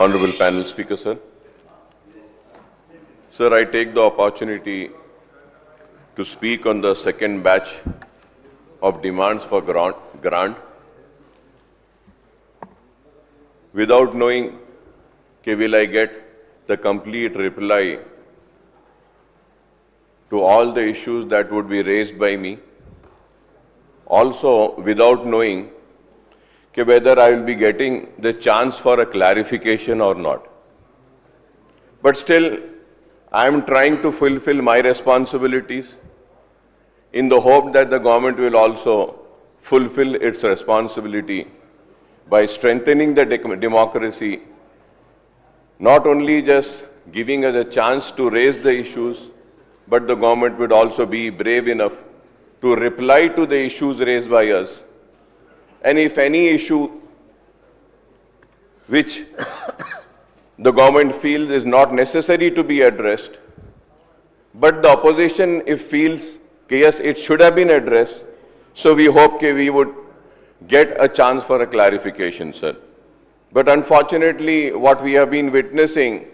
Honorable panel speaker, sir. Sir, I take the opportunity to speak on the second batch of demands for grant without knowing will I get the complete reply to all the issues that would be raised by me. Also, without knowing whether I will be getting the chance for a clarification or not. But still, I am trying to fulfill my responsibilities in the hope that the government will also fulfill its responsibility by strengthening the democracy, not only just giving us a chance to raise the issues, but the government would also be brave enough to reply to the issues raised by us. And if any issue which the government feels is not necessary to be addressed, but the opposition if feels yes, it should have been addressed, so we hope we would get a chance for a clarification, sir. But unfortunately, what we have been witnessing,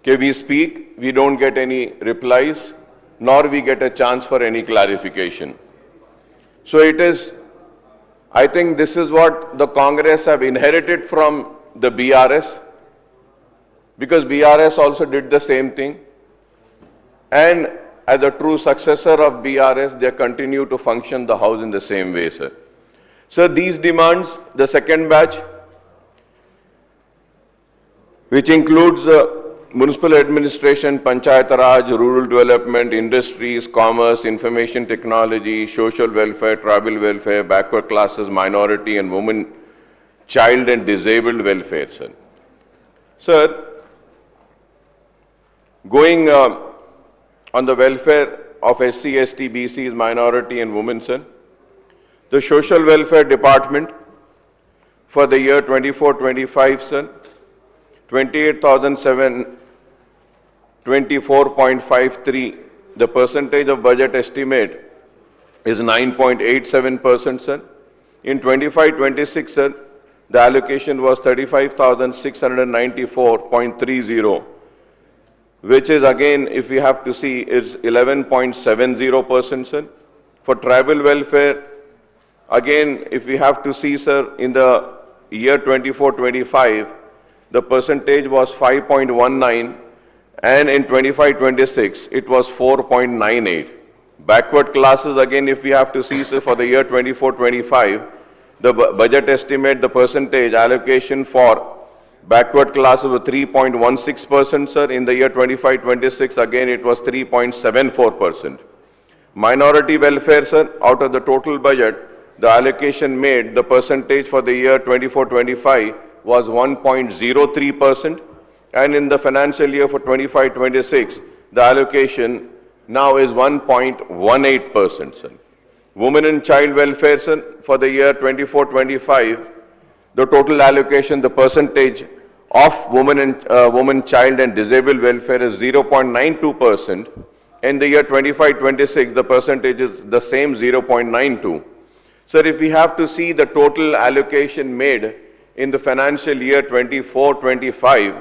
we speak, we don't get any replies, nor we get a chance for any clarification. So it is, I think this is what the Congress have inherited from the BRS, because BRS also did the same thing. And as a true successor of BRS, they continue to function the House in the same way, sir. So these demands, the second batch, which includes municipal administration, Panchayat Raj, rural development, industries, commerce, information technology, social welfare, tribal welfare, backward classes, minority and women, child and disabled welfare, sir. Sir, going on the welfare of SC, ST, BCs, minority and women, sir, the Social Welfare Department for the year 24-25, sir, 28,724.53. The percentage of budget estimate is 9.87%, sir. In 25-26, sir, the allocation was 35,694.30, which is again, if we have to see, is 11.70%, sir. For tribal welfare, again, if we have to see, sir, in the year 24-25, the percentage was 5.19, and in 25-26, it was 4.98. Backward classes, again, if we have to see, sir, for the year 24-25, the budget estimate, the percentage allocation for backward classes was 3.16%, sir. In the year 25-26, again, it was 3.74%. Minority welfare, sir, out of the total budget, the allocation made, the percentage for the year 24-25 was 1.03%, and in the financial year for 25-26, the allocation now is 1.18%, sir. Women and child welfare, sir, for the year 24-25, the total allocation, the percentage of women, child and disabled welfare is 0.92%. In the year 25-26, the percentage is the same, 0.92. Sir, if we have to see the total allocation made in the financial year 24-25,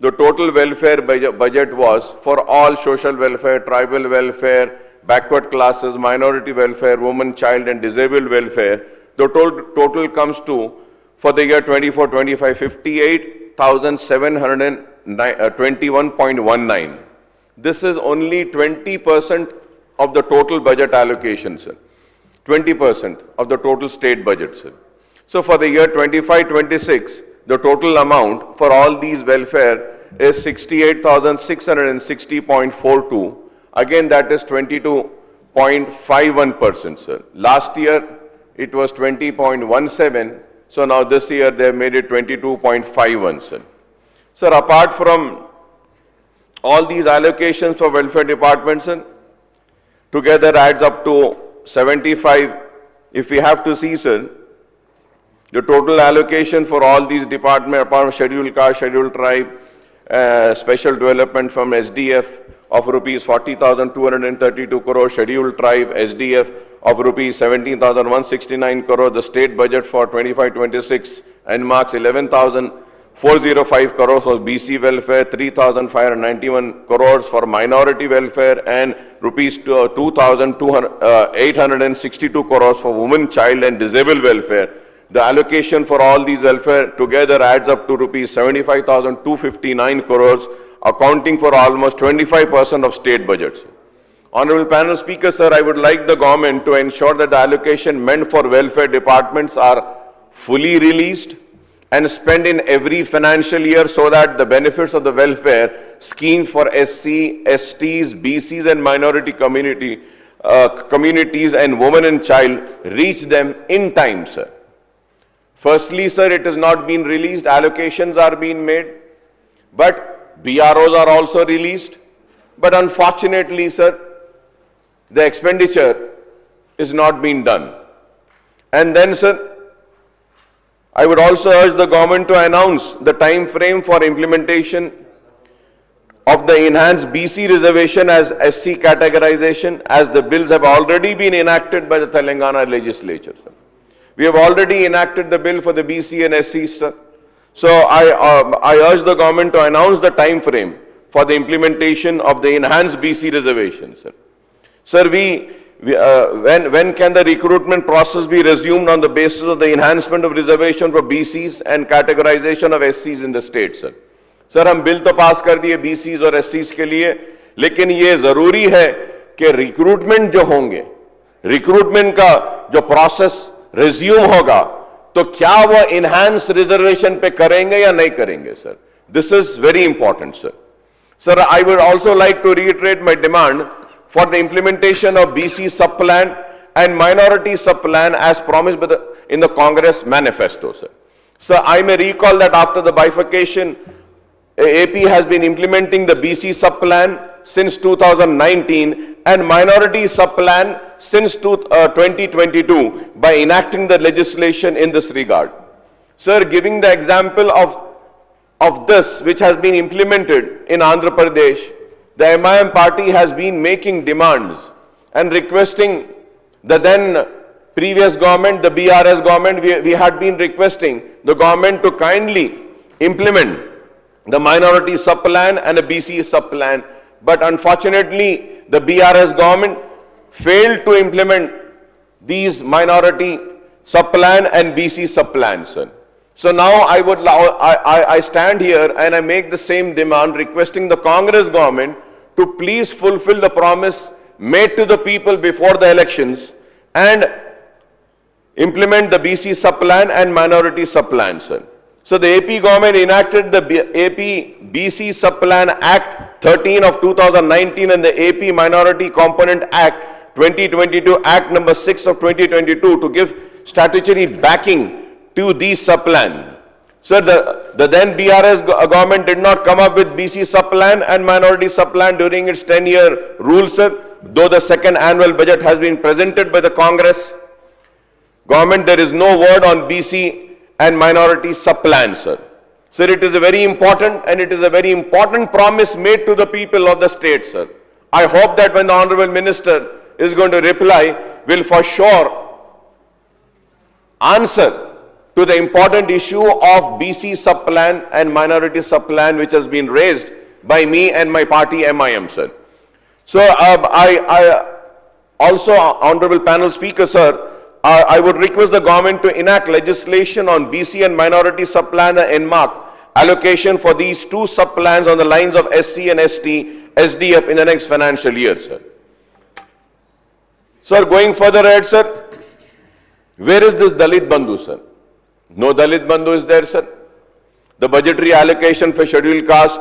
the total welfare budget was for all social welfare, tribal welfare, backward classes, minority welfare, women, child and disabled welfare. The total comes to, for the year 24-25, 58,721.19. This is only 20% of the total budget allocation, sir. 20% of the total state budget, sir. So for the year 25-26, the total amount for all these welfare is 68,660.42. Again, that is 22.51%, sir. Last year, it was 20.17. So now this year, they have made it 22.51, sir. Sir, apart from all these allocations for welfare departments, sir, together adds up to 75. If we have to see, sir, the total allocation for all these departments, apart from scheduled caste, scheduled tribe, special development from SDF of rupees 40,232 crore, scheduled tribe SDF of rupees 17,169 crore, the state budget for 25-26 and marks 11,000 405 crores for BC welfare, 3,591 crores for minority welfare, and rupees 2,862 crores for women, child, and disabled welfare. The allocation for all these welfare together adds up to rupees 75,259 crores, accounting for almost 25% of state budgets. Honorable panel speaker, sir, I would like the government to ensure that the allocation meant for welfare departments are fully released and spent in every financial year so that the benefits of the welfare scheme for SC, STs, BCs and minority communities and women and child reach them in time, sir. Firstly, sir, it has not been released, allocations are being made, but BROs are also released. But unfortunately, sir, the expenditure is not being done. And then, sir, I would also urge the government to announce the time frame for implementation of the enhanced BC reservation as SC categorization, as the bills have already been enacted by the Telangana legislature, sir. We have already enacted the bill for the BC and SC, sir. So I urge the government to announce the time frame for the implementation of the enhanced BC reservation, sir. Sir, when can the recruitment process be resumed on the basis of the enhancement of reservation for BCs and categorization of SCs in the state, sir? Sir, हम bill तो पास कर दिए BCs और SCs के लिए, लेकिन ये जरूरी है कि रिक्रूटमेंट जो होंगे, रिक्रूटमेंट का जो प्रोसेस रिज्यूम होगा, तो क्या वो इनहैंस रिजर्वेशन पे करेंगे या नहीं करेंगे, sir? This is very important, sir. Sir, I would also like to reiterate my demand for the implementation of BC sub-plan and minority sub-plan as promised in the Congress manifesto, sir. Sir, I may recall that after the bifurcation, AP has been implementing the BC sub-plan since 2019 and minority sub-plan since 2022 by enacting the legislation in this regard. Sir, giving the example of this which has been implemented in Andhra Pradesh, the MIM party has been making demands and requesting the then previous government, the BRS government, we had been requesting the government to kindly implement the minority sub-plan and a BC sub-plan. But unfortunately, the BRS government failed to implement these minority sub-plan and BC sub-plans, sir. So now I stand here and I make the same demand requesting the Congress government to please fulfill the promise made to the people before the elections and implement the BC sub-plan and minority sub-plan, sir. So the AP government enacted the AP BC Sub-Plan Act 13 of 2019 and the AP Minority Component Act 2022 Act number 6 of 2022 to give statutory backing to these sub-plan. Sir, the then BRS government did not come up with BC sub-plan and minority sub-plan during its 10-year rule, sir. Though the second annual budget has been presented by the Congress government, there is no word on BC and minority sub-plan, sir. Sir, it is a very important and it is a very important promise made to the people of the state, sir. I hope that when the Honorable Minister is going to reply, will for sure answer to the important issue of BC sub-plan and minority sub-plan which has been raised by me and my party MIM, sir. So, I also, Honorable Panel Speaker, sir, I would request the government to enact legislation on BC and minority sub-plan and NMARC allocation for these two sub-plans on the lines of SC and ST, SDF in the next financial year, sir. Sir, going further ahead, sir, where is this Dalit Bandhu, sir? No Dalit Bandhu is there, sir. The budgetary allocation for scheduled caste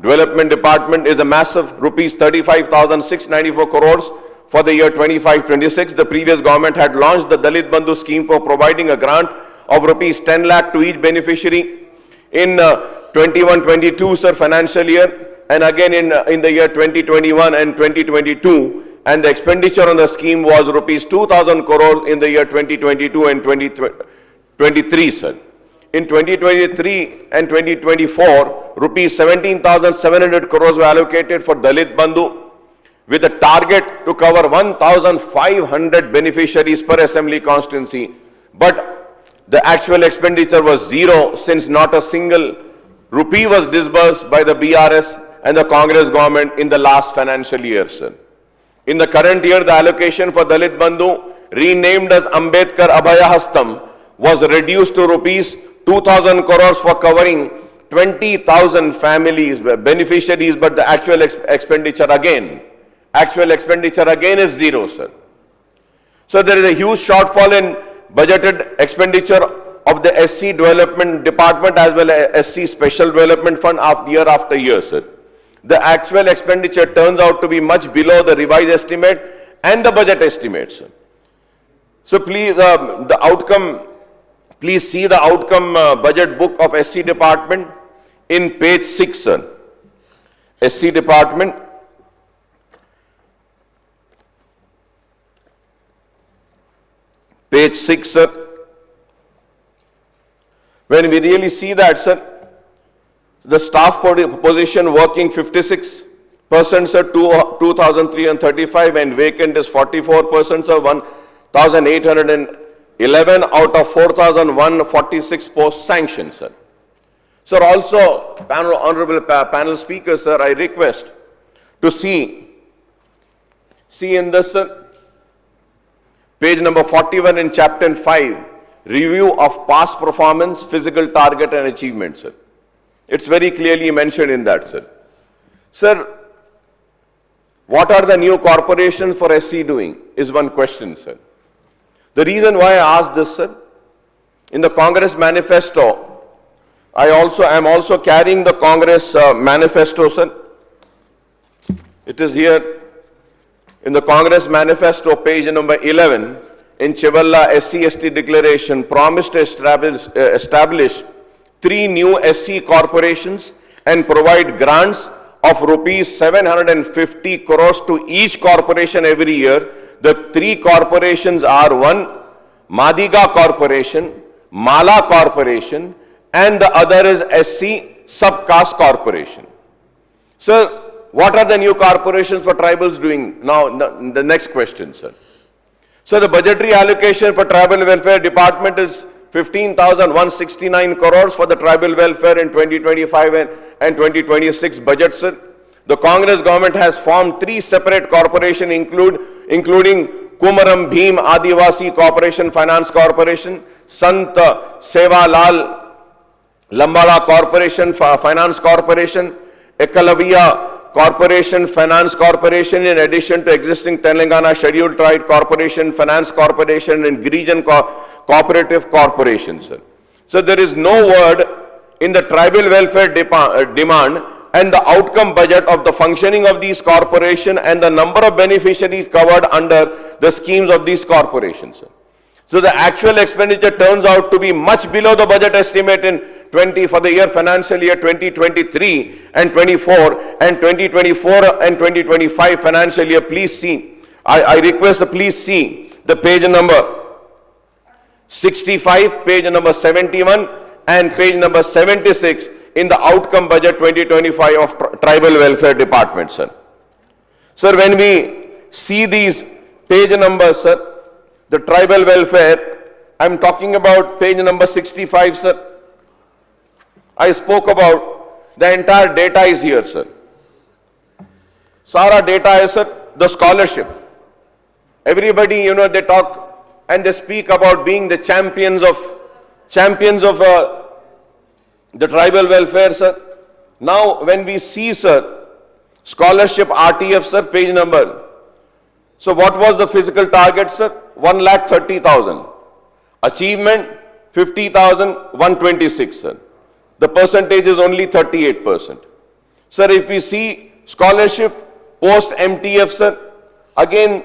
development department is a massive rupees 35,694 crores. For the year 25-26, the previous government had launched the Dalit Bandhu scheme for providing a grant of rupees 10 lakh to each beneficiary in 21-22, sir, financial year, and again in the year 2021 and 2022, and the expenditure on the scheme was rupees 2,000 crores in the year 2022 and 2023, sir. In 2023 and 2024, rupees 17,700 crores were allocated for Dalit Bandhu, with a target to cover 1,500 beneficiaries per assembly constituency. But the actual expenditure was zero, since not a single rupee was disbursed by the BRS and the Congress government in the last financial year, sir. In the current year, the allocation for Dalit Bandhu, renamed as Ambedkar Abhaya Hastam, was reduced to rupees 2,000 crores for covering 20,000 families, beneficiaries, but the actual expenditure again is zero, sir. So there is a huge shortfall in budgeted expenditure of the SC Development Department as well as SC Special Development Fund year after year, sir. The actual expenditure turns out to be much below the revised estimate and the budget estimate, sir. So please, please see the outcome budget book of SC Department in page 6, sir. SC Department, page 6, sir. When we really see that, sir, the staff position working 56%, sir, 2,335, and vacant is 44%, sir, 1,811 out of 4,146 posts sanctioned, sir. Sir, also, honorable panel speaker, sir, I request to see in this, sir, page number 41 in chapter 5, review of past performance, physical target and achievement, sir. It's very clearly mentioned in that, sir. Sir, what are the new corporations for SC doing is one question, sir. The reason why I asked this, sir, in the Congress manifesto, I am also carrying the Congress manifesto, sir. It is here in the Congress manifesto, page number 11, in Chevalla SC/ST declaration, promised to establish 3 new SC corporations and provide grants of rupees 750 crores to each corporation every year. The 3 corporations are: 1, Madiga Corporation, Mala Corporation, and the other is SC Subcaste Corporation. Sir, what are the new corporations for tribals doing? Now, the next question, sir. So the budgetary allocation for tribal welfare department is 15,169 crores for the tribal welfare in 2025 and 2026 budget, sir. The Congress government has formed 3 separate corporations, including Kumaram Bhim Adivasi Corporation Finance Corporation, Sant Seva Lal Lambada Corporation Finance Corporation, Ekalaviya Corporation Finance Corporation, in addition to existing Telangana Scheduled Tribe Corporation Finance Corporation and Girijan Cooperative Corporation, sir. So there is no word in the tribal welfare demand and the outcome budget of the functioning of these corporations and the number of beneficiaries covered under the schemes of these corporations, sir. So the actual expenditure turns out to be much below the budget estimate for the year financial year 2023 and 24 and 2024 and 2025 financial year. Please see, I request please see the page number 65, page number 71 and page number 76 in the outcome budget 2025 of tribal welfare department, sir. Sir, when we see these page numbers, sir, the tribal welfare, I'm talking about page number 65, sir. I spoke about the entire data is here, sir. Sara data is, sir, the scholarship. Everybody, you know, they talk and they speak about being the champions of the tribal welfare, sir. Now, when we see, sir, scholarship RTF, sir, page number. So what was the physical target, sir? 1,30,000. Achievement, 50,126, sir. The percentage is only 38%. Sir, if we see scholarship post MTF, sir, again,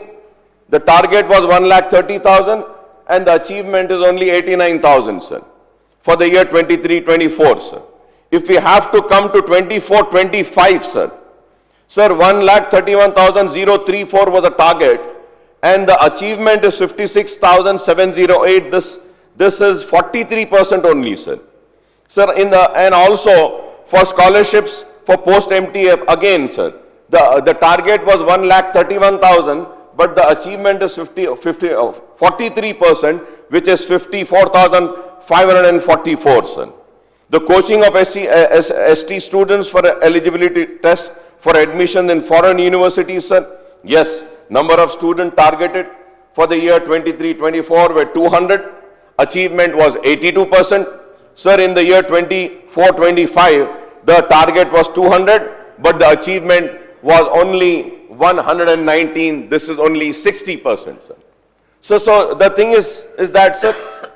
the target was 1,30,000 and the achievement is only 89,000, sir, for the year 23-24, sir. If we have to come to 24-25, sir, 1,31,034 was the target and the achievement is 56,708. This is 43% only, sir. Sir, and also for scholarships for post MTF, again, sir, the target was 1,31,000, but the achievement is 43%, which is 54,544, sir. The coaching of ST students for eligibility test for admission in foreign universities, sir. Yes, number of students targeted for the year 23-24 were 200. Achievement was 82%. Sir, in the year 24-25, the target was 200, but the achievement was only 119. This is only 60%, sir. So the thing is that, sir,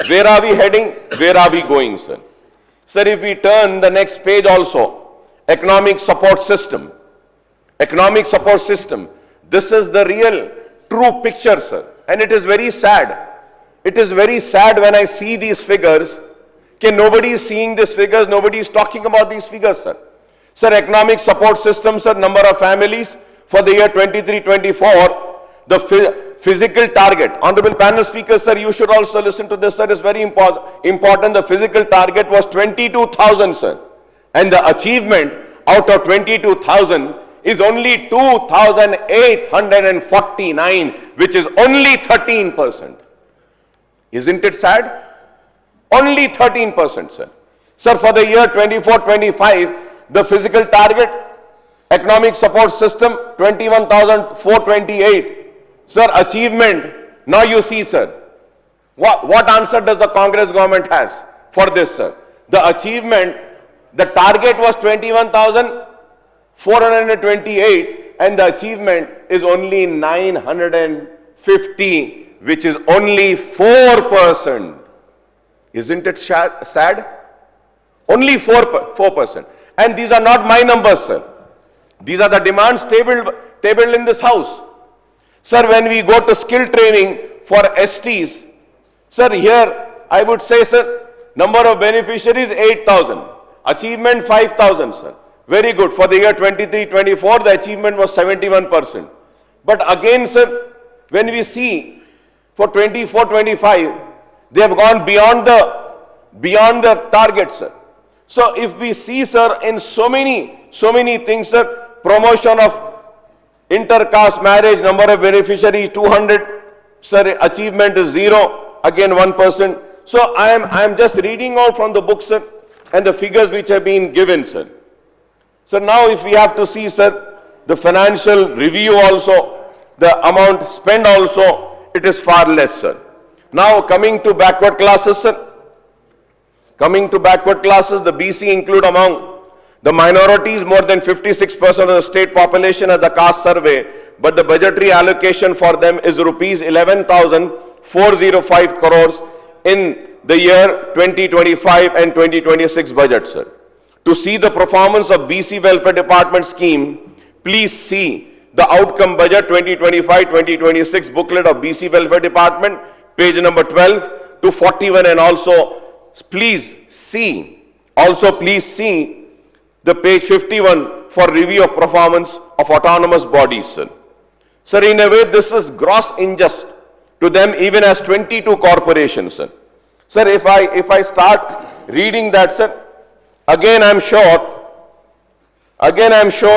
where are we heading? Where are we going, sir? Sir, if we turn the next page also, economic support system. Economic support system. This is the real, true picture, sir. And it is very sad. It is very sad when I see these figures. Okay, nobody is seeing these figures. Nobody is talking about these figures, sir. Sir, economic support system, sir, number of families for the year 23-24, the physical target. Honorable panel speaker, sir, you should also listen to this, sir. It's very important. The physical target was 22,000, sir. And the achievement out of 22,000 is only 2,849, which is only 13%. Isn't it sad? Only 13%, sir. Sir, for the year 24-25, the physical target, economic support system, 21,428. Sir, achievement, now you see, sir. What answer does the Congress government has for this, sir? The achievement, the target was 21,428 and the achievement is only 950, which is only 4%. Isn't it sad? Only 4%. And these are not my numbers, sir. These are the demands tabled in this house. Sir, when we go to skill training for STs, sir, here I would say, sir, number of beneficiaries 8,000. Achievement 5,000, sir. Very good. For the year 23-24, the achievement was 71%. But again, sir, when we see for 24-25, they have gone beyond the target, sir. So if we see, sir, in so many things, sir, promotion of inter-caste marriage, number of beneficiaries 200, sir, achievement is 0, again 1%. So I am just reading out from the book, sir, and the figures which have been given, sir. So now if we have to see, sir, the financial review also, the amount spent also, it is far less, sir. Now coming to backward classes, sir. Coming to backward classes, the BC include among the minorities more than 56% of the state population at the caste survey, but the budgetary allocation for them is rupees 11,405 crores in the year 2025 and 2026 budget, sir. To see the performance of BC Welfare Department scheme, please see the outcome budget 2025-2026 booklet of BC Welfare Department, page number 12 to 41, and also please see the page 51 for review of performance of autonomous bodies, sir. Sir, in a way, this is gross injustice to them, even as 22 corporations, sir. Sir, if I start reading that, sir, again I'm sure,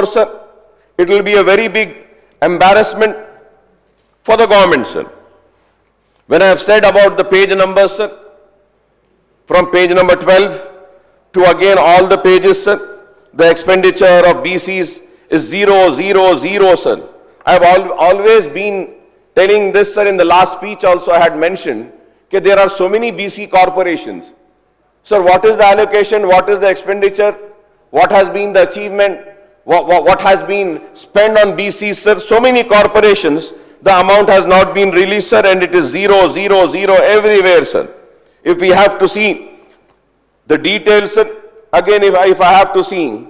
sir, it will be a very big embarrassment for the government, sir. When I have said about the page numbers, sir, from page number 12 to again all the pages, sir, the expenditure of BCs is 0, 0, 0, sir. I have always been telling this, sir. In the last speech also I had mentioned that there are so many BC corporations. Sir, what is the allocation? What is the expenditure? What has been the achievement? What has been spent on BCs, sir? So many corporations, the amount has not been released, sir, and it is 0, 0, 0 everywhere, sir. If we have to see the details, sir, again, if I have to see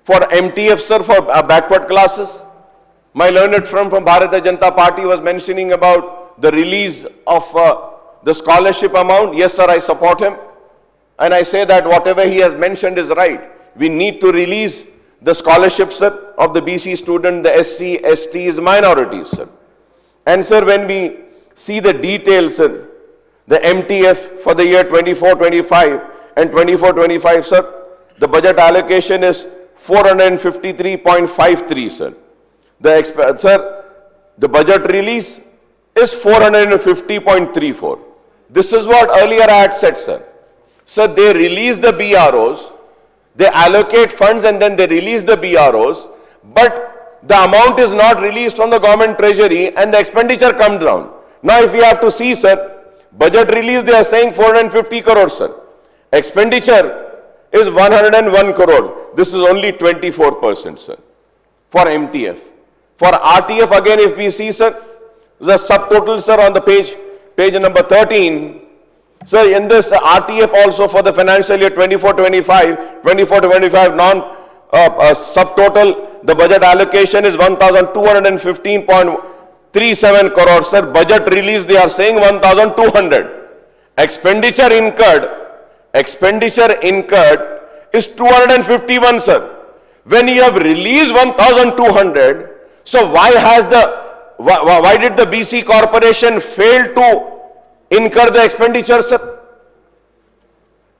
for MTF, sir, for backward classes, my learned friend from Bharatiya Janata Party was mentioning about the release of the scholarship amount. Yes, sir, I support him. And I say that whatever he has mentioned is right. We need to release the scholarships, sir, of the BC student, the SC, STs, minorities, sir. And, sir, when we see the details, sir, the MTF for the year 24-25 and 24-25, sir, the budget allocation is 453.53, sir. The budget release is 450.34. This is what earlier I had said, sir. Sir, they release the BROs, they allocate funds and then they release the BROs, but the amount is not released from the government treasury and the expenditure comes down. Now if we have to see, sir, budget release they are saying 450 crores, sir. Expenditure is 101 crore. This is only 24%, sir, for MTF. For RTF again, if we see, sir, the subtotal, sir, on the page number 13, sir, in this RTF also for the financial year 24-25 subtotal, the budget allocation is 1,215.37 crores, sir. Budget release they are saying 1,200. Expenditure incurred is 251, sir. When you have released 1,200, so why did the BC corporation fail to incur the expenditure, sir?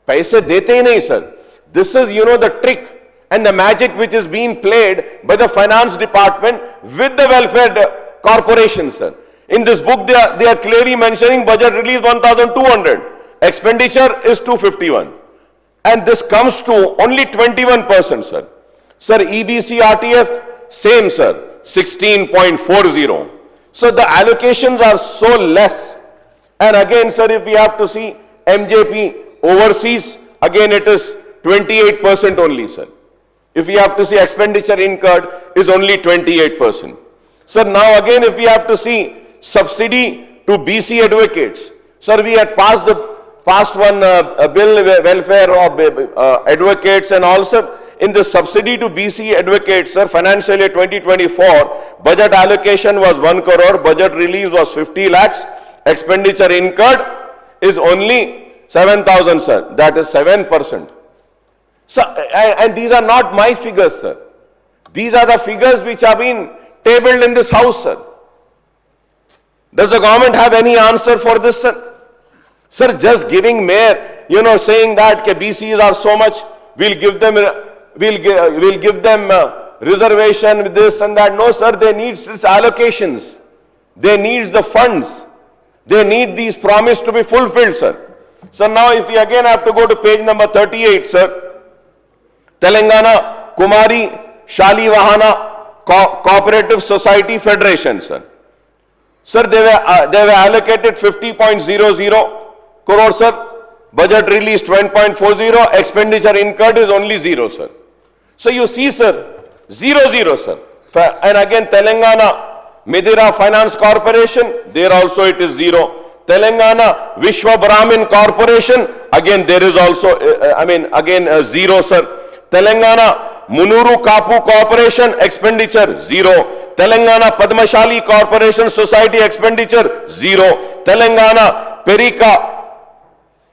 पैसे देते ही नहीं, sir. This is, the trick and the magic which is being played by the finance department with the welfare corporation, sir. In this book, they are clearly mentioning budget release 1,200, expenditure is 251, and this comes to only 21%, sir. Sir, EBC RTF, same, sir, 16.40. So the allocations are so less. And again, sir, if we have to see MJP overseas, again it is 28% only, sir. If we have to see expenditure incurred is only 28%. Sir, now again if we have to see subsidy to BC advocates, sir, we had passed one bill, welfare of advocates, and also in the subsidy to BC advocates, sir, financial year 2024, budget allocation was 1 crore, budget release was 50 lakhs, expenditure incurred is only 7,000, sir. That is 7%. So, and these are not my figures, sir. These are the figures which have been tabled in this house, sir. Does the government have any answer for this, sir? Sir, just giving mere, saying that BCs are so much, we'll give them reservation with this and that. No, sir, they need these allocations. They need the funds. They need these promises to be fulfilled, sir. So now if we again have to go to page number 38, sir, Telangana Kumari Shalivahana Cooperative Society Federation, sir. Sir, they were allocated 50.00 crore, sir. Budget release 20.40, expenditure incurred is only 0, sir. So you see, sir, 0, sir. And again, Telangana Midira Finance Corporation, there also it is 0. Telangana Vishwa Brahmin Corporation, again there is also, 0, sir. Telangana Munuru Kapu Corporation, expenditure 0. Telangana Padmashali Corporation Society, expenditure 0. Telangana Perika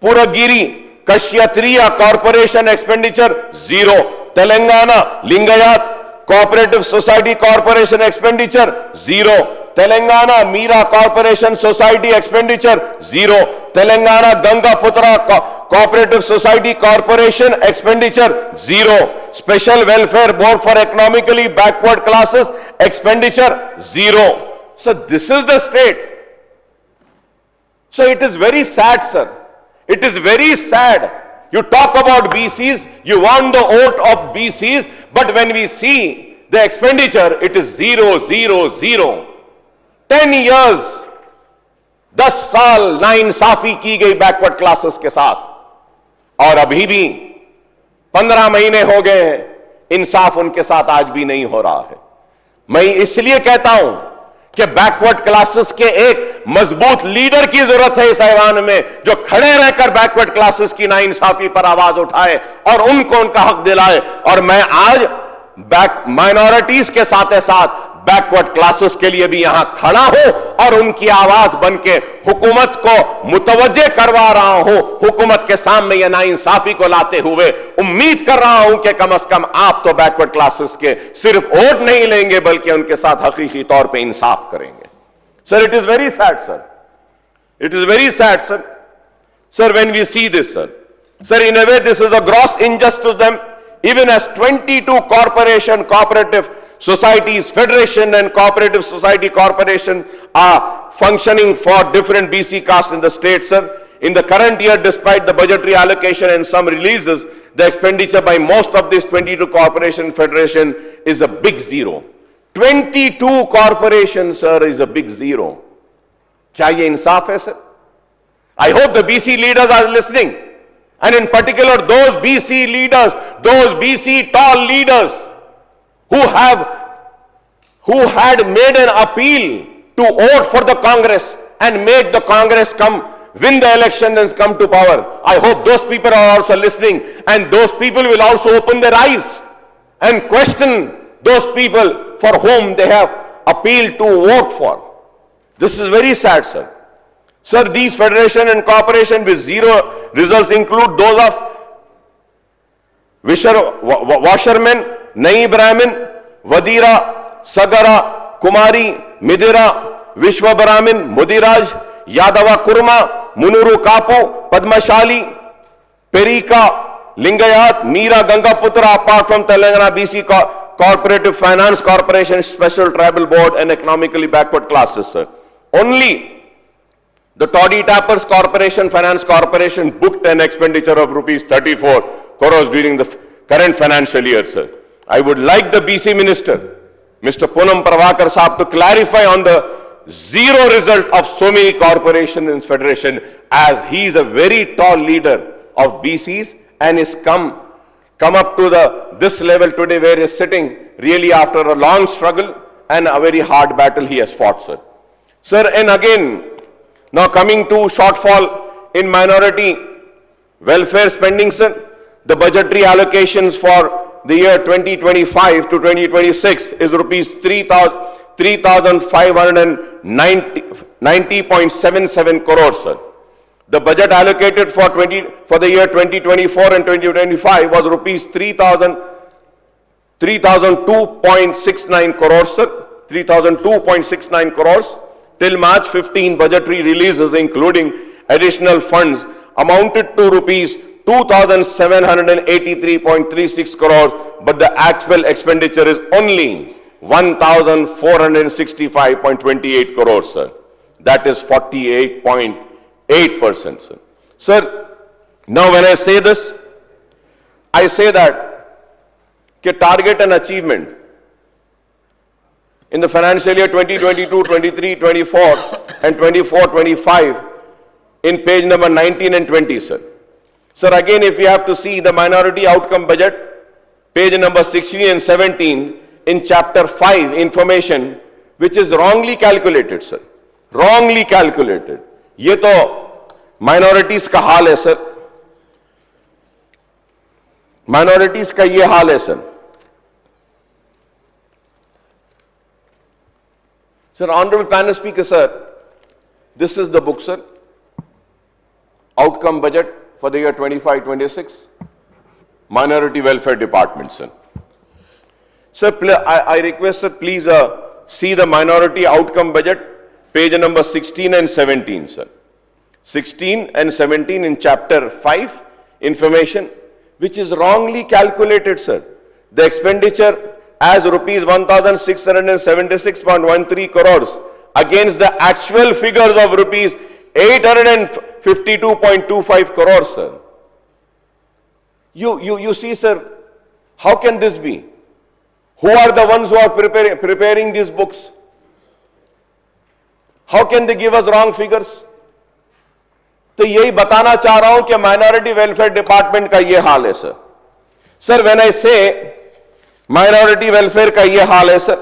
Puragiri Kashyatriya Corporation, expenditure 0. Telangana Lingayat Cooperative Society Corporation, expenditure 0. Telangana Meera Corporation Society, expenditure 0. Telangana Gangaputra Cooperative Society Corporation, expenditure 0. Special Welfare Board for Economically Backward Classes, expenditure 0. So this is the state. So it is very sad, sir. It is very sad. You talk about BCs, you want the vote of BCs, but when we see the expenditure, it is 0, 0, 0. 10 years, 10 साल नाइंसाफी की गई backward classes के साथ, और अभी भी 15 महीने हो गए हैं, इंसाफ उनके साथ आज भी नहीं हो रहा है। मैं इसलिए कहता हूं कि बैकवर्ड क्लासेस के एक मजबूत लीडर की जरूरत है इस ऐवान में, जो खड़े रहकर बैकवर्ड क्लासेस की नाइंसाफी पर आवाज उठाए और उनको उनका हक दिलाए। और मैं आज माइनॉरिटीज के साथ साथ बैकवर्ड क्लासेस के लिए भी यहां खड़ा हूं और उनकी आवाज बनके हुकूमत को मुतवज्जे करवा रहा हूं। हुकूमत के सामने यह नाइंसाफी को लाते हुए उम्मीद कर रहा हूं कि कम से कम आप तो बैकवर्ड क्लासेस के सिर्फ वोट नहीं लेंगे, बल्कि उनके साथ हकीकी तौर पे इंसाफ करेंगे। Sir, it is very sad, sir. It is very sad, sir. Sir, when we see this, sir, in a way, this is a gross injustice to them, even as 22 cooperative societies, federation and cooperative society corporation are functioning for different BC castes in the state, sir. In the current year, despite the budgetary allocation and some releases, the expenditure by most of these 22 corporation federation is a big zero. 22 corporations, sir, is a big zero. Kya ye insaf hai, sir? I hope the BC leaders are listening. And in particular, those BC leaders, those BC tall leaders who had made an appeal to vote for the Congress and make the Congress win the election and come to power. I hope those people are also listening, and those people will also open their eyes and question those people for whom they have appealed to vote for. This is very sad, sir. Sir, these federation and corporation with zero results include those of Washerman, Nai Brahmin, Vadira, Sagara, Kumari, Midira, Vishwa Brahmin, Mudiraj, Yadava Kurma, Munuru Kapu, Padmashali, Perika, Lingayat, Meera Gangaputra, apart from Telangana BC Cooperative Finance Corporation, Special Tribal Board and economically backward classes, sir. Only the Toddy Tappers Corporation, Finance Corporation booked an expenditure of rupees 34 crores during the current financial year, sir. I would like the BC Minister, Mr. Poonam Prabhakar Saab, to clarify on the zero result of so many corporations and federation, as he is a very tall leader of BCs and is come up to this level today where he is sitting really after a long struggle and a very hard battle he has fought, sir. Sir, and again, now coming to shortfall in minority welfare spending, sir, the budgetary allocations for the year 2025 to 2026 is rupees 3,590.77 crores, sir. The budget allocated for the year 2024 and 2025 was rupees 3,002.69 crores, sir. 3,002.69 crores. Till March 15, budgetary releases, including additional funds, amounted to rupees 2,783.36 crores, but the actual expenditure is only 1,465.28 crores, sir. That is 48.8%, sir. Sir, now when I say this, I say that target and achievement in the financial year 2022, 23, 24 and 24, 25 in page number 19 and 20, sir. Sir, again, if you have to see the minority outcome budget, page number 16 and 17 in chapter 5, information, which is wrongly calculated, sir. Wrongly calculated. Ye to minorities ka haal hai, sir. Minorities ka ye haal hai, sir. Sir, Honorable Panel Speaker, sir, this is the book, sir. Outcome budget for the year 25-26, Minority Welfare Department, sir. Sir, I request, sir, please see the minority outcome budget, page number 16 and 17, sir. 16 and 17 in chapter 5, information, which is wrongly calculated, sir. The expenditure as rupees 1,676.13 crores against the actual figures of rupees 852.25 crores, sir. You see, sir, how can this be? Who are the ones who are preparing these books? How can they give us wrong figures? तो यही बताना चाह रहा हूं कि minority welfare department का ये हाल है, sir. Sir, when I say minority welfare का ये हाल है, sir.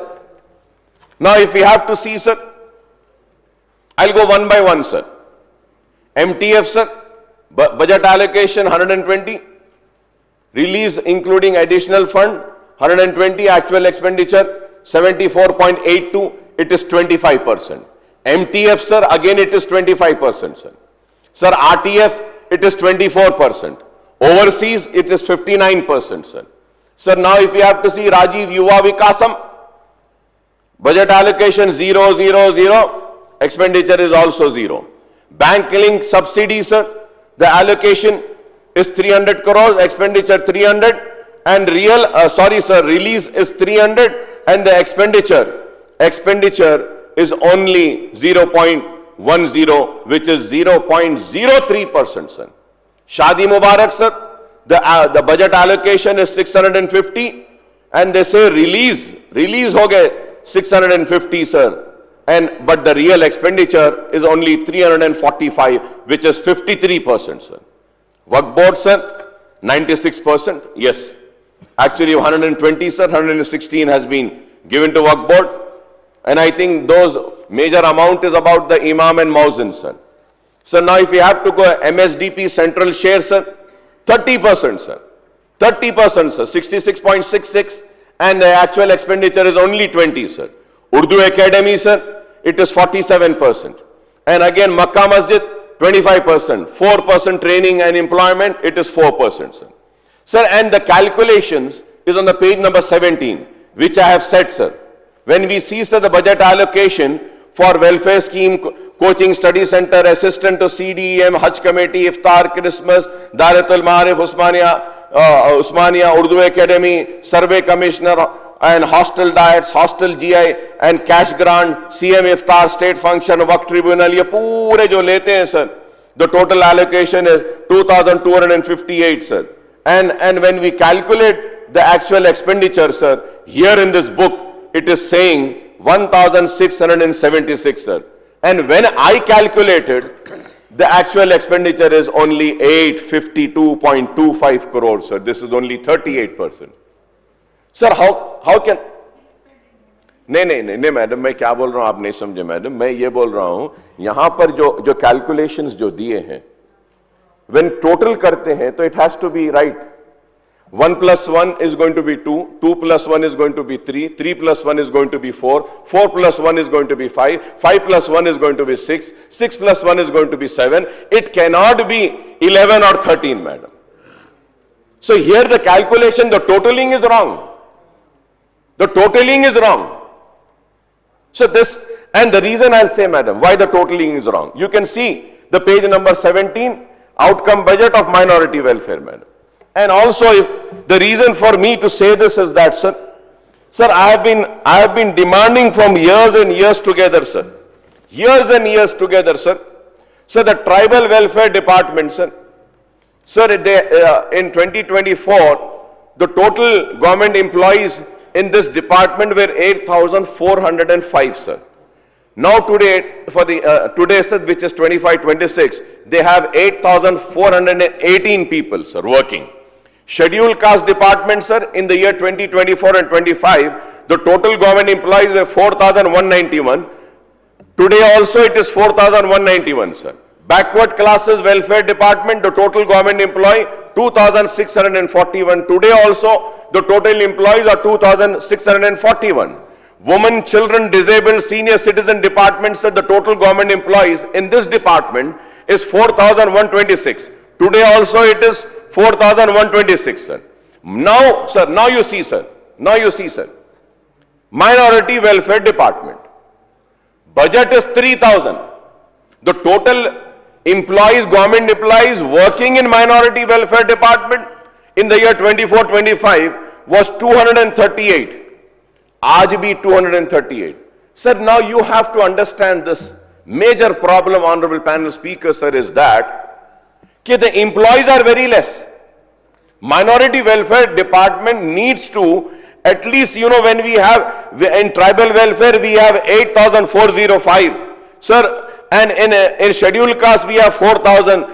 Now, if we have to see, sir, I'll go one by one, sir. MTF, sir, budget allocation 120, release including additional fund 120, actual expenditure 74.82, it is 25%. MTF, sir, again it is 25%, sir. Sir, RTF, it is 24%. Overseas, it is 59%, sir. Sir, now if you have to see Rajiv Yuva Vikasam, budget allocation 0, 0, 0, expenditure is also 0. Bank link subsidy, sir, the allocation is 300 crores, expenditure 300, and release is 300, and the expenditure is only 0.0 which is 0.03%, sir. Shadi Mubarak, sir, the budget allocation is 650 and they say release ho gaye 650, sir. But the real expenditure is only 345, which is 53%, sir. Waqf board, sir, 96%, yes. Actually 120, sir, 116 has been given to Waqf board. And I think those major amount is about the Imam and Muazzin, sir. So now if we have to go MSDP central share, sir, 30%, sir. 30%, sir, 66.66, and the actual expenditure is only 20, sir. Urdu Academy, sir, it is 47%. And again, Makkah Masjid, 25%. 4% training and employment, it is 4%, sir. Sir, and the calculations is on the page number 17, which I have said, sir. When we see, sir, the budget allocation for welfare scheme, coaching study center, assistant to CDEM, Hajj committee, Iftar, Christmas, Daratul Maarif, Usmania, Urdu Academy, survey commissioner, and hostel diets, hostel GI, and cash grant, CM Iftar, state function, Waqf tribunal, ye poore jo lete hain, sir, the total allocation is 2,258, sir. And when we calculate the actual expenditure, sir, here in this book, it is saying 1,676, sir. And when I calculated, the actual expenditure is only 852.25 crores, sir. This is only 38%. Sir, how can... नहीं madam, मैं क्या बोल रहा हूं आप नहीं समझे madam. मैं ये बोल रहा हूं यहां पर जो कैलकुलेशंस जो दिए हैं, when total करते हैं तो it has to be right. 1 plus 1 is going to be 2, 2 plus 1 is going to be 3, 3 plus 1 is going to be 4, 4 plus 1 is going to be 5, 5 plus 1 is going to be 6, 6 plus 1 is going to be 7. It cannot be 11 or 13, madam. So here the calculation, the totaling is wrong. The totaling is wrong. So this, and the reason I'll say, madam, why the totaling is wrong. You can see the page number 17, outcome budget of minority welfare, madam. And also, if the reason for me to say this is that, sir, I have been demanding from years and years together, sir. Years and years together, sir. So the tribal welfare department, sir, in 2024, the total government employees in this department were 8,405, sir. Now today, for the today, sir, which is 25-26, they have 8,418 people, sir, working. Scheduled caste department, sir, in the year 2024 and 25, the total government employees were 4,191. Today also it is 4,191, sir. Backward classes welfare department, the total government employee 2,641. Today also the total employees are 2,641. Women, children, disabled, senior citizen departments, sir, the total government employees in this department is 4,126. Today also it is 4,126, sir. Now, sir, now you see, sir. Minority welfare department. Budget is 3,000. The total employees, government employees working in minority welfare department in the year 24-25 was 238. Aaj bhi 238. Sir, now you have to understand this major problem, honorable panel speaker, sir, is that the employees are very less. Minority welfare department needs to, at least, when we have, in tribal welfare, we have 8,405. Sir, and in scheduled caste, we have 4,000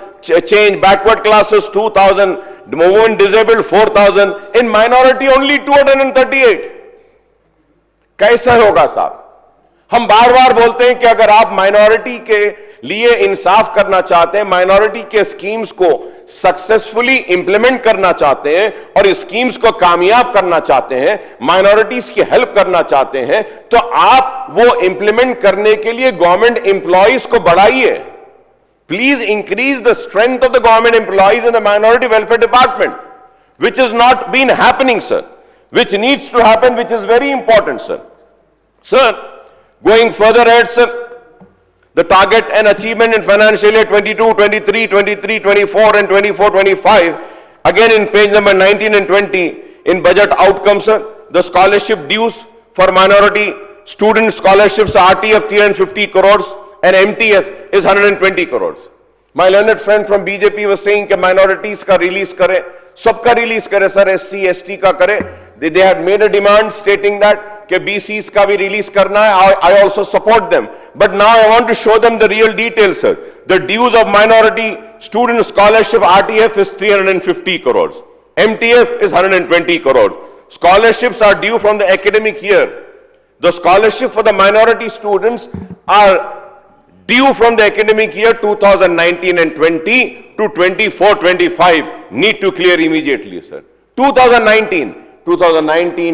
change, backward classes 2,000, women disabled 4,000, in minority only 238. कैसा होगा साहब? हम बार बार बोलते हैं कि अगर आप minority के लिए इंसाफ करना चाहते हैं, माइनॉरिटी के स्कीम्स को सक्सेसफुली इंप्लीमेंट करना चाहते हैं और स्कीम्स को कामयाब करना चाहते हैं, माइनॉरिटीज की हेल्प करना चाहते हैं, तो आप वो इंप्लीमेंट करने के लिए गवर्नमेंट एम्प्लॉइज को बढ़ाइए. Please increase the strength of the government employees in the minority welfare department, which has not been happening, sir, which needs to happen, which is very important, sir. Sir, going further ahead, sir, the target and achievement in financial year 22, 23, 23, 24 and 24, 25, again in page number 19 and 20, in budget outcomes, sir, the scholarship dues for minority student scholarships RTF 350 crores and MTF is 120 crores. My learned friend from BJP was saying that minorities ka release kare, sabka release kare sir, SC, ST ka kare. They had made a demand stating that ke BCs ka bhi release karna hai. I also support them. But now I want to show them the real details, sir. The dues of minority student scholarship RTF is 350 crores. MTF is 120 crores. Scholarships are due from the academic year. The scholarship for the minority students are due from the academic year 2019 and 20 to 24-25. Need to clear immediately, sir. 2019,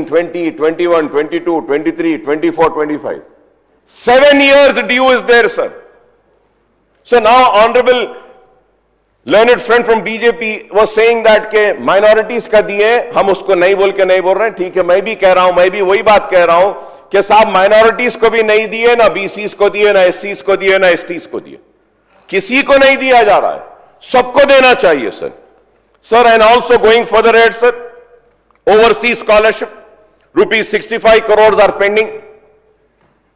20, 21, 22, 23, 24, 25. 7 years due is there, sir. So now Honorable learned friend from BJP was saying that के minorities का दिए हम उसको नहीं बोल के नहीं बोल रहे हैं, ठीक है, मैं भी कह रहा हूं, मैं भी वही बात कह रहा हूं कि साहब minorities को भी नहीं दिए, ना BCs को दिए, ना SCs को दिए, ना STs को दिए, किसी को नहीं दिया जा रहा है, सबको देना चाहिए sir. Sir, and also going further ahead, sir, overseas scholarship, rupees 65 crores are pending.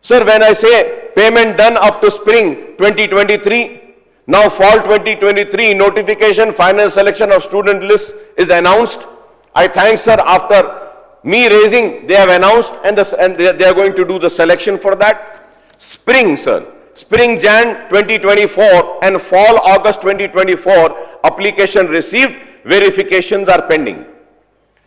Sir, when I say payment done up to spring 2023, now fall 2023 notification, final selection of student list is announced. I thank sir, after me raising, they have announced and they are going to do the selection for that. Spring, sir, spring Jan 2024 and fall August 2024, application received, verifications are pending.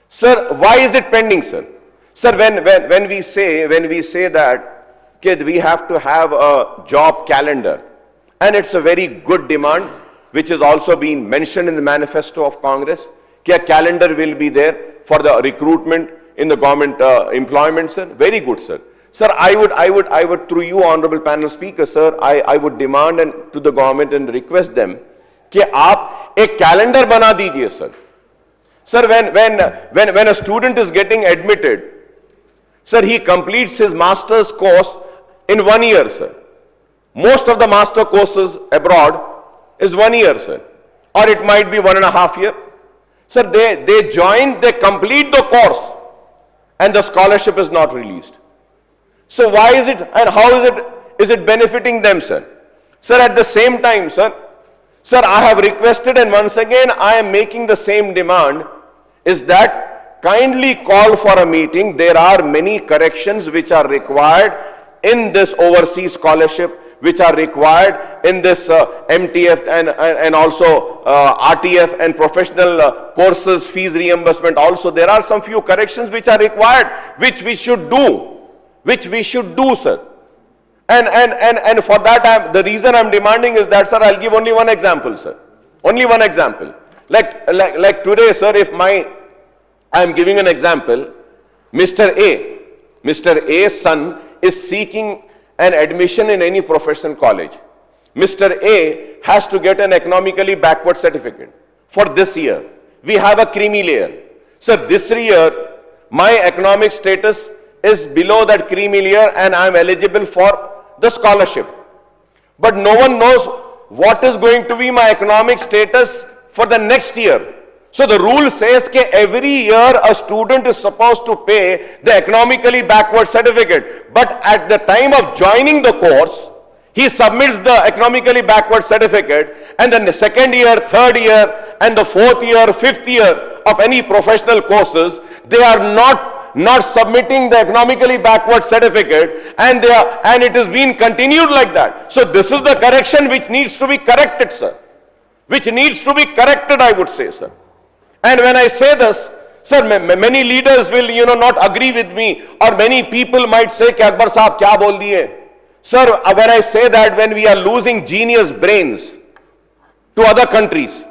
Sir, why is it pending, sir? Sir, when we say that we have to have a job calendar, and it's a very good demand, which is also being mentioned in the manifesto of Congress, that a calendar will be there for the recruitment in the government employment, sir. Very good, sir. Sir, I would through you, Honorable Panel Speaker, sir, I would demand to the government and request them that आप एक calendar बना दीजिए, sir. Sir, when a student is getting admitted, sir, he completes his master's course in 1 year, sir. Most of the master courses abroad is 1 year, sir. Or it might be 1.5 years. Sir, they join, they complete the course and the scholarship is not released. So why is it and how is it benefiting them, sir? Sir, at the same time, sir, I have requested and once again I am making the same demand, is that kindly call for a meeting. There are many corrections which are required in this overseas scholarship, which are required in this MTF and also RTF and professional courses, fees reimbursement also. There are some few corrections which are required, which we should do, sir. And for that, the reason I'm demanding is that, sir, I'll give only one example, sir. Only one example. Like today, sir, if I'm giving an example, Mr. A's son is seeking an admission in any professional college. Mr. A has to get an economically backward certificate for this year. We have a creamy layer. So this year, my economic status is below that creamy layer and I am eligible for the scholarship. But no one knows what is going to be my economic status for the next year. So the rule says that every year a student is supposed to pay the economically backward certificate. But at the time of joining the course, he submits the economically backward certificate, and then the second year, third year, and the fourth year, fifth year of any professional courses, they are not submitting the economically backward certificate, and it is being continued like that. So this is the correction which needs to be corrected, sir. Which needs to be corrected, I would say, sir. And when I say this, sir, many leaders will, not agree with me, or many people might say, "Ki Akbar Sahab kya bol diye?" Sir, when I say that when we are losing genius brains to other countries,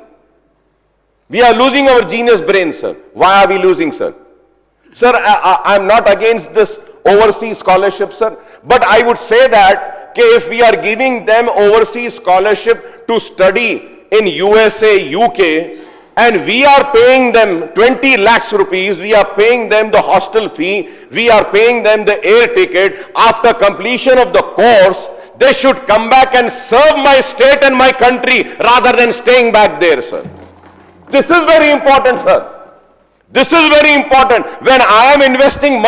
we are losing our genius brains, sir. Why are we losing, sir? Sir, I'm not against this overseas scholarship, sir, but I would say that if we are giving them overseas scholarship to study in USA, UK, and we are paying them 20 lakhs rupees, we are paying them the hostel fee, we are paying them the air ticket. After completion of the course, they should come back and serve my state and my country rather than staying back there, sir. This is very important, sir. This is very important. When I am investing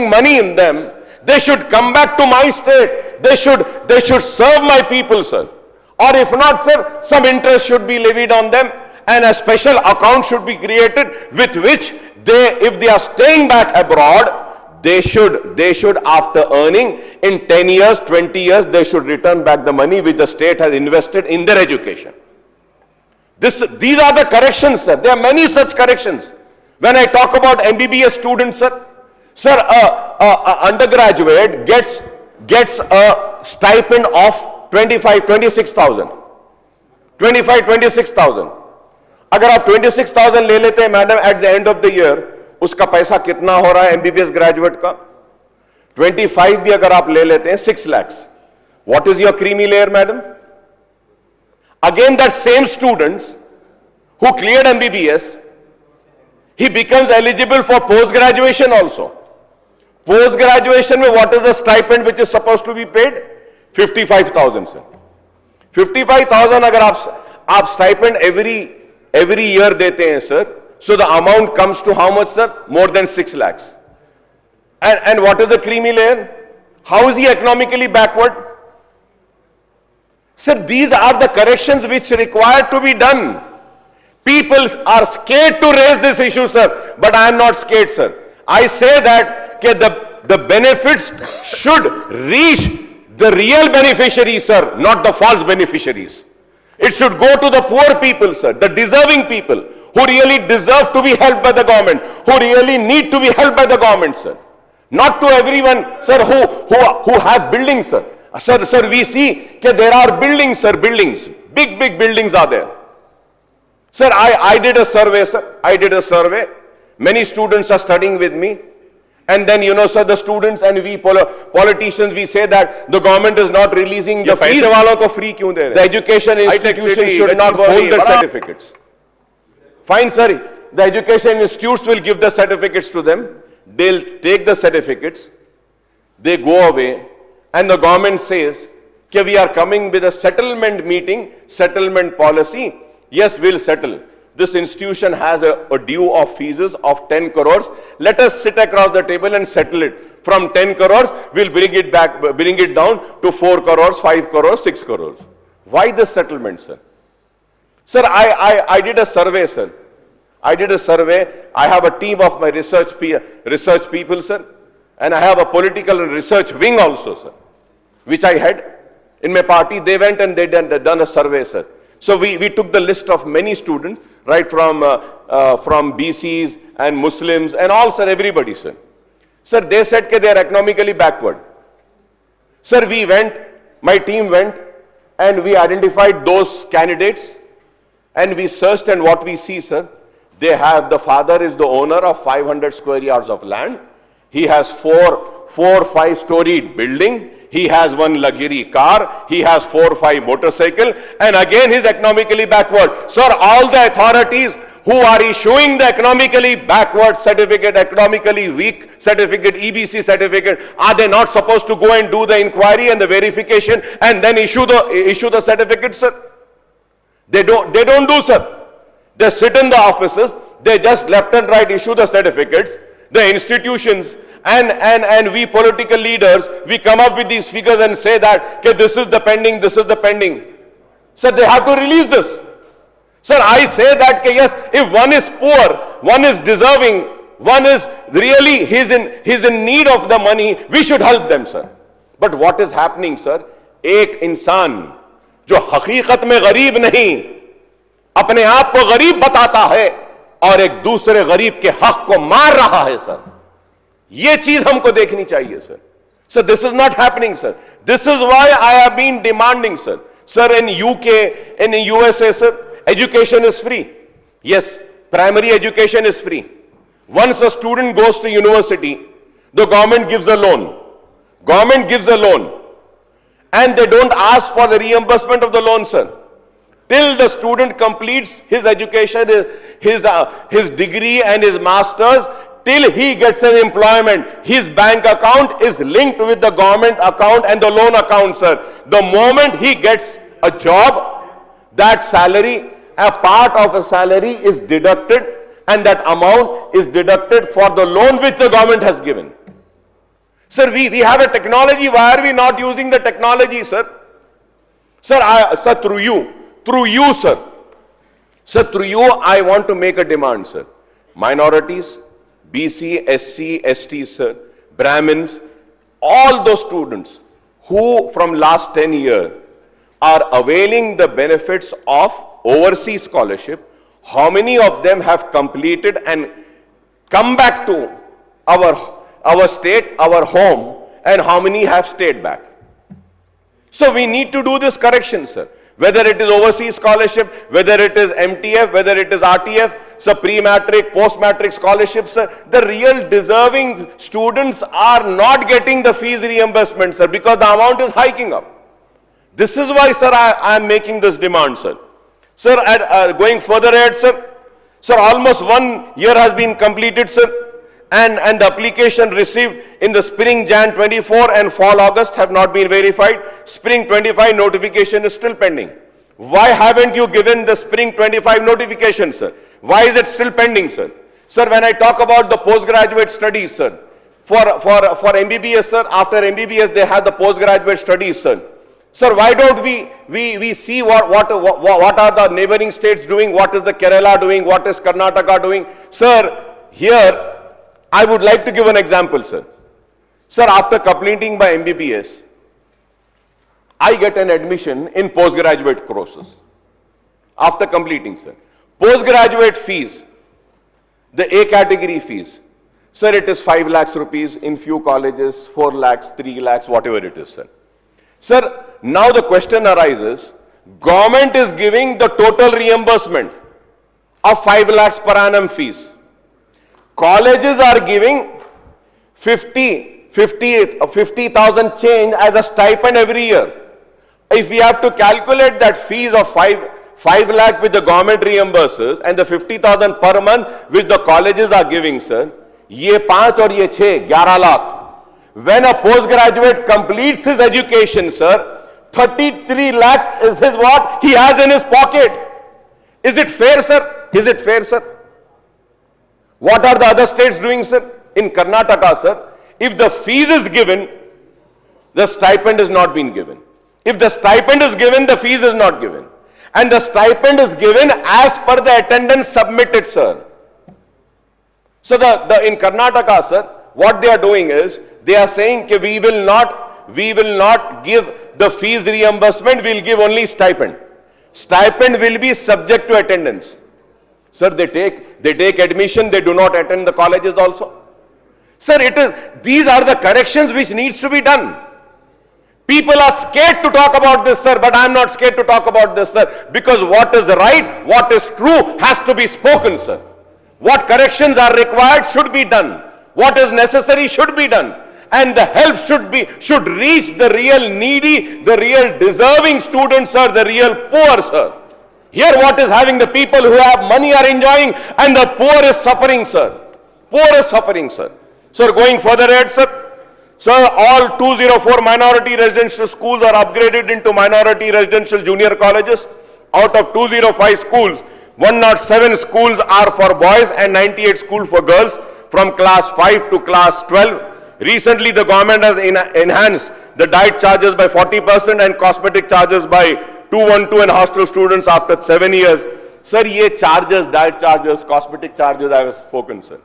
money in them, they should come back to my state. they should serve my people, sir. Or if not, sir, some interest should be levied on them and a special account should be created with which they, if they are staying back abroad, they should after earning in 10 years, 20 years, they should return back the money which the state has invested in their education. These are the corrections, sir. There are many such corrections. When I talk about MBBS students, sir, a undergraduate gets a stipend of 26,000. 26,000. अगर आप 26,000 ले लेते हैं madam at the end of the year, उसका पैसा कितना हो रहा है एमबीबीएस ग्रेजुएट का? 25 भी अगर आप ले लेते हैं 6 lakhs. What is your creamy layer, madam? Again, that same students who cleared MBBS, he becomes eligible for post-graduation also. Post-graduation में what is the stipend which is supposed to be paid? 55,000, sir. 55,000 अगर आप stipend every year देते हैं, sir. So the amount comes to how much, sir? More than 6 lakhs. And what is the creamy layer? How is he economically backward? Sir, these are the corrections which require to be done. People are scared to raise this issue, sir. But I am not scared, sir. I say that the benefits should reach the real beneficiaries, sir, not the false beneficiaries. It should go to the poor people, sir, the deserving people who really deserve to be helped by the government, who really need to be helped by the government, sir. Not to everyone, sir, who have buildings, sir. Sir, we see that there are buildings, sir, buildings. Big buildings are there. Sir, I did a survey, sir. I did a survey. Many students are studying with me. And then, you know, sir, the students and we politicians, we say that the government is not releasing the fees. The education institutions should not hold the certificates. Fine, sir. The education institutes will give the certificates to them. They'll take the certificates. They go away. And the government says, that we are coming with a settlement meeting, settlement policy. Yes, we'll settle. This institution has a due of fees of 10 crores. Let us sit across the table and settle it. From 10 crores, we'll bring it down to 4 crores, 5 crores, 6 crores. Why this settlement, sir? Sir, I did a survey, sir. I did a survey. I have a team of my research people, sir. And I have a political and research wing also, sir, which I had in my party. They went and they done a survey, sir. So we took the list of many students, right from BCs and Muslims and all, sir, everybody, sir. Sir, they said that they are economically backward. Sir, we went, my team went, and we identified those candidates, and we searched, and what we see, sir, they have, the father is the owner of 500 square yards of land. He has four 5-storied building. He has one luxury car. He has 4 or 5 motorcycle. And again, he's economically backward. Sir, all the authorities who are issuing the economically backward certificate, economically weak certificate, EBC certificate, are they not supposed to go and do the inquiry and the verification and then issue the certificate, sir? They don't do, sir. They sit in the offices. They just left and right issue the certificates. The institutions and we political leaders, we come up with these figures and say that, okay, this is the pending, this is the pending. Sir, they have to release this. Sir, I say that, okay, yes, if one is poor, one is deserving, one is really, he's in need of the money, we should help them, sir. But what is happening, sir? एक इंसान जो हकीकत में गरीब नहीं, अपने आप को गरीब बताता है और एक दूसरे गरीब के हक को मार रहा है, सर. ये चीज हमको देखनी चाहिए, sir. So this is not happening, sir. This is why I have been demanding, sir. Sir, in UK, in USA, sir, education is free. Yes, primary education is free. Once a student goes to university, the government gives a loan. Government gives a loan. And they don't ask for the reimbursement of the loan, sir. Till the student completes his education, his degree and his master's, till he gets an employment, his bank account is linked with the government account and the loan account, sir. The moment he gets a job, that salary, a part of a salary is deducted and that amount is deducted for the loan which the government has given. Sir, we have a technology. Why are we not using the technology, sir? Sir, through you, sir. Sir, through you, I want to make a demand, sir. Minorities, BC, SC, ST, sir, Brahmins, all those students who from last 10 years are availing the benefits of overseas scholarship, how many of them have completed and come back to our state, our home, and how many have stayed back? So we need to do this correction, sir. Whether it is overseas scholarship, whether it is MTF, whether it is RTF, sir, pre-matric, post-matric scholarships, sir, the real deserving students are not getting the fees reimbursement, sir, because the amount is hiking up. This is why, sir, I am making this demand, sir. Sir, going further ahead, sir, almost 1 year has been completed, sir, and the application received in the spring Jan 24 and fall August have not been verified. Spring 25 notification is still pending. Why haven't you given the spring 25 notification, sir? Why is it still pending, sir? Sir, when I talk about the postgraduate studies, sir, for MBBS, sir, after MBBS they have the postgraduate studies, sir. Sir, why don't we see what are the neighboring states doing, what is the Kerala doing, what is Karnataka doing? Sir, here I would like to give an example, sir. Sir, after completing my MBBS, I get an admission in postgraduate courses. After completing, sir. Postgraduate fees, the A category fees. Sir, it is 5 lakhs rupees in few colleges, 4 lakhs, 3 lakhs, whatever it is, sir. Sir, now the question arises, government is giving the total reimbursement of 5 lakhs per annum fees. Colleges are giving 50,000 change as a stipend every year. If we have to calculate that fees of 5 lakh which the government reimburses and the 50,000 per month which the colleges are giving, sir, ye 5 और ye 6, 11 lakh. When a postgraduate completes his education, sir, 33 lakhs is his what he has in his pocket. Is it fair, sir? Is it fair, sir? What are the other states doing, sir? In Karnataka, sir, if the fees is given, the stipend is not being given. If the stipend is given, the fees is not given. And the stipend is given as per the attendance submitted, sir. So in Karnataka, sir, what they are doing is, they are saying that we will not give the fees reimbursement, we will give only stipend. Stipend will be subject to attendance. Sir, they take admission, they do not attend the colleges also. Sir, these are the corrections which needs to be done. People are scared to talk about this, sir, but I am not scared to talk about this, sir, because what is right, what is true has to be spoken, sir. What corrections are required should be done. What is necessary should be done. And the help should reach the real needy, the real deserving students, sir, the real poor, sir. Here what is having, the people who have money are enjoying and the poor is suffering, sir. Poor is suffering, sir. Sir, going further ahead, sir. Sir, all 204 minority residential schools are upgraded into minority residential junior colleges. Out of 205 schools, 107 schools are for boys and 98 schools for girls from class 5 to class 12. Recently, the government has enhanced the diet charges by 40% and cosmetic charges by 212 and hostel students after 7 years. Sir, ye charges, diet charges, cosmetic charges, I have spoken, sir.